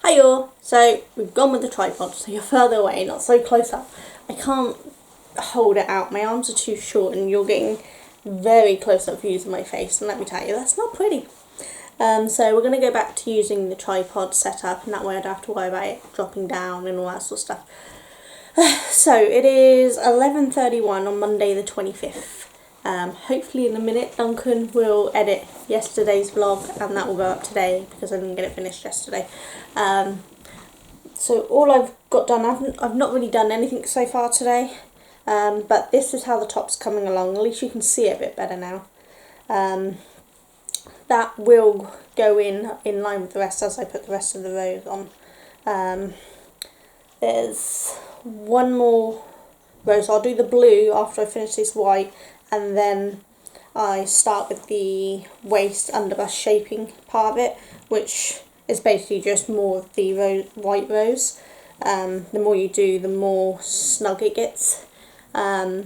Hi all! So we've gone with the tripod, so you're further away, not so close up. I can't hold it out, my arms are too short and you're getting very close up views of my face, and let me tell you, that's not pretty. So we're going to go back to using the tripod setup, and that way I don't have to worry about it dropping down and all that sort of stuff. So it is 11:31 on Monday the 25th. Hopefully in a minute Duncan will edit yesterday's vlog and that will go up today because I didn't get it finished yesterday. So all I've got done, I've not really done anything so far today, but this is how the top's coming along. At least you can see it a bit better now. That will go in line with the rest as I put the rest of the rows on. There's one more row, so I'll do the blue after I finish this white, and then I start with the waist underbust shaping part of it, which is basically just more of the white rows. The more you do, the more snug it gets. I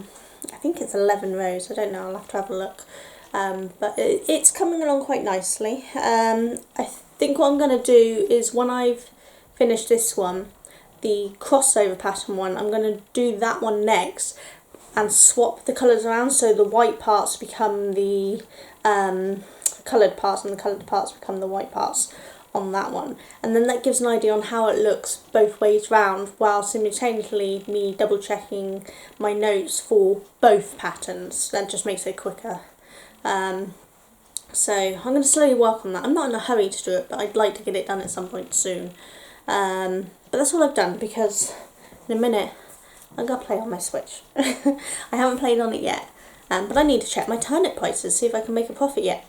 think it's 11 rows, I don't know, I'll have to have a look. But it's coming along quite nicely. I think what I'm going to do is, when I've finished this one, the crossover pattern one, I'm going to do that one next and swap the colours around, so the white parts become the coloured parts and the coloured parts become the white parts on that one, and then that gives an idea on how it looks both ways round, while simultaneously me double checking my notes for both patterns. That just makes it quicker. So I'm going to slowly work on that. I'm not in a hurry to do it, but I'd like to get it done at some point soon. But that's all I've done, because in a minute I'm going to play on my Switch. I haven't played on it yet, but I need to check my turnip prices, see if I can make a profit yet.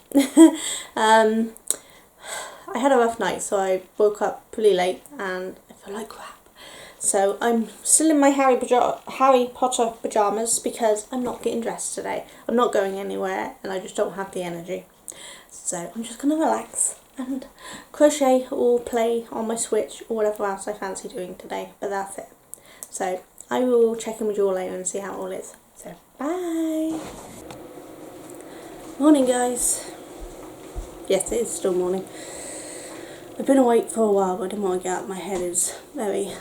I had a rough night, so I woke up pretty late and I feel like crap. So I'm still in my Harry Potter pyjamas because I'm not getting dressed today. I'm not going anywhere and I just don't have the energy. So I'm just going to relax and crochet or play on my Switch or whatever else I fancy doing today. But that's it. So I will check in with you all later and see how it all is. So bye! Morning guys. Yes, it is still morning. I've been awake for a while, but I didn't want to get out. My head is very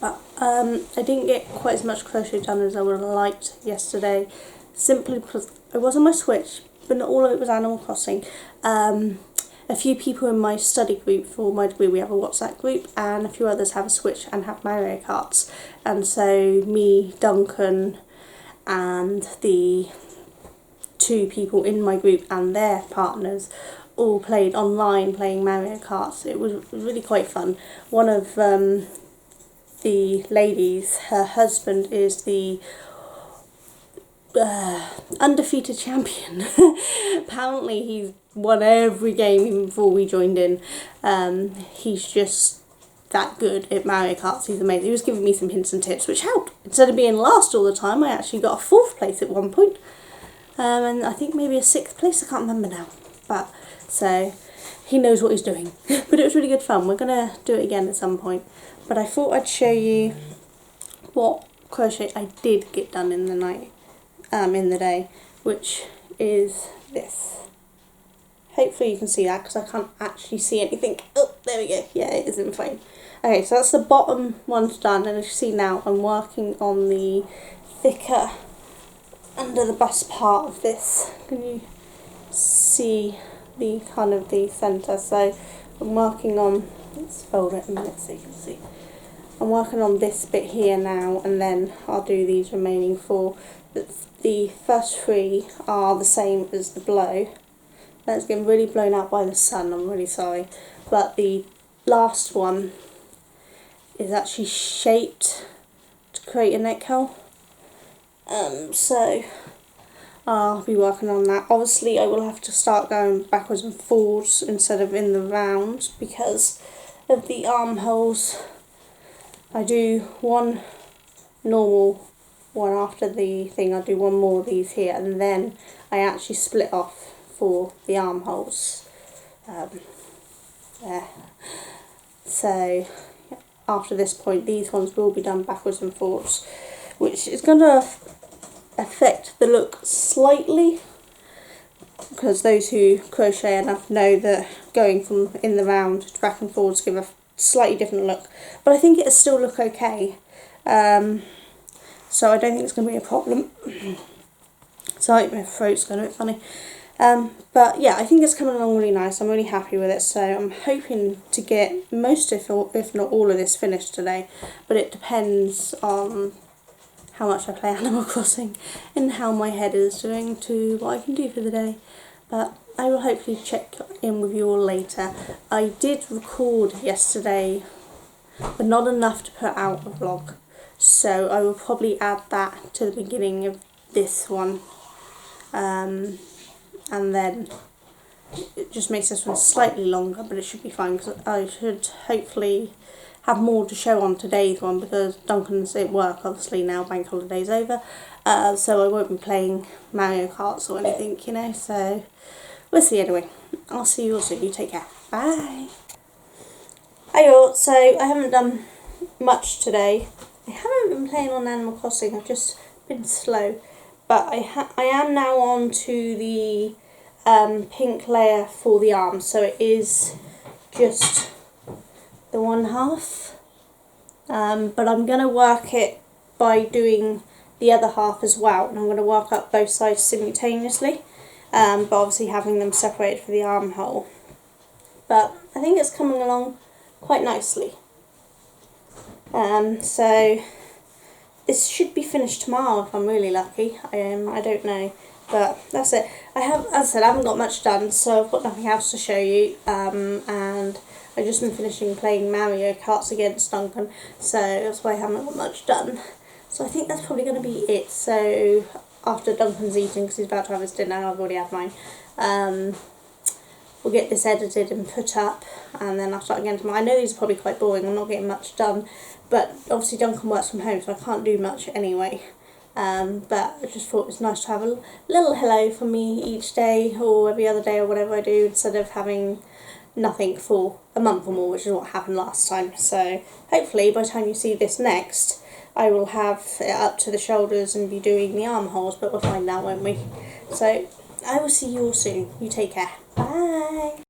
But I didn't get quite as much crochet done as I would have liked yesterday, simply because I was on my Switch, but not all of it was Animal Crossing. A few people in my study group for my degree, we have a WhatsApp group, and a few others have a Switch and have Mario Karts, and so me, Duncan, and the two people in my group and their partners all played online playing Mario Karts. It was really quite fun. One of the ladies, her husband is the undefeated champion. Apparently he's won every game even before we joined in. He's just that good at Mario Karts. He's amazing. He was giving me some hints and tips, which helped. Instead of being last all the time, I actually got a 4th place at one point. And I think maybe a 6th place, I can't remember now. But so he knows what he's doing. But it was really good fun. We're going to do it again at some point. But I thought I'd show you what crochet I did get done in the night, in the day, which is this. Hopefully you can see that, because I can't actually see anything. Oh, there we go. Yeah, it is in frame. Okay, so that's the bottom one's done, and as you see now, I'm working on the thicker under the bust part of this. Can you see the kind of the centre? So I'm working on, let's fold it a minute so you can see. I'm working on this bit here now, and then I'll do these remaining 4. The first 3 are the same as the blow. That's getting really blown out by the sun, I'm really sorry. But the last one is actually shaped to create a neck hole. So I'll be working on that. Obviously I will have to start going backwards and forwards instead of in the round because of the armholes. I do one normal one after the thing, I do one more of these here, and then I actually split off for the armholes there. So after this point these ones will be done backwards and forwards, which is going to affect the look slightly, because those who crochet enough know that going from in the round to back and forwards give a slightly different look, but I think it'll still look okay, so I don't think it's going to be a problem. Sorry, my throat's going a bit funny. But yeah, I think it's coming along really nice. I'm really happy with it, so I'm hoping to get most, if not all of this finished today, but it depends on how much I play Animal Crossing and how my head is doing to what I can do for the day. But I will hopefully check in with you all later. I did record yesterday, but not enough to put out a vlog, so I will probably add that to the beginning of this one. And then it just makes this one slightly longer, but it should be fine because I should hopefully have more to show on today's one, because Duncan's at work obviously now, bank holiday's over, so I won't be playing Mario Karts or anything, you know, so we'll see anyway. I'll see you all soon. You take care. Bye. Hey all, so I haven't done much today. I haven't been playing on Animal Crossing, I've just been slow. But I am now on to the pink layer for the arms, so it is just the 1/2. But I'm going to work it by doing the other half as well, and I'm going to work up both sides simultaneously, but obviously having them separated for the armhole. But I think it's coming along quite nicely. So this should be finished tomorrow if I'm really lucky. I don't know, but that's it. As I said, I haven't got much done, so I've got nothing else to show you. And I've just been finishing playing Mario Karts against Duncan, so that's why I haven't got much done. So I think that's probably going to be it. So after Duncan's eating, because he's about to have his dinner, I've already had mine. We'll get this edited and put up, and then I'll start again tomorrow. I know these are probably quite boring, I'm not getting much done, but obviously Duncan works from home, so I can't do much anyway. But I just thought it was nice to have a little hello from me each day, or every other day, or whatever I do, instead of having nothing for a month or more, which is what happened last time. So hopefully by the time you see this next, I will have it up to the shoulders and be doing the armholes, but we'll find out, won't we? So I will see you all soon. You take care. Bye.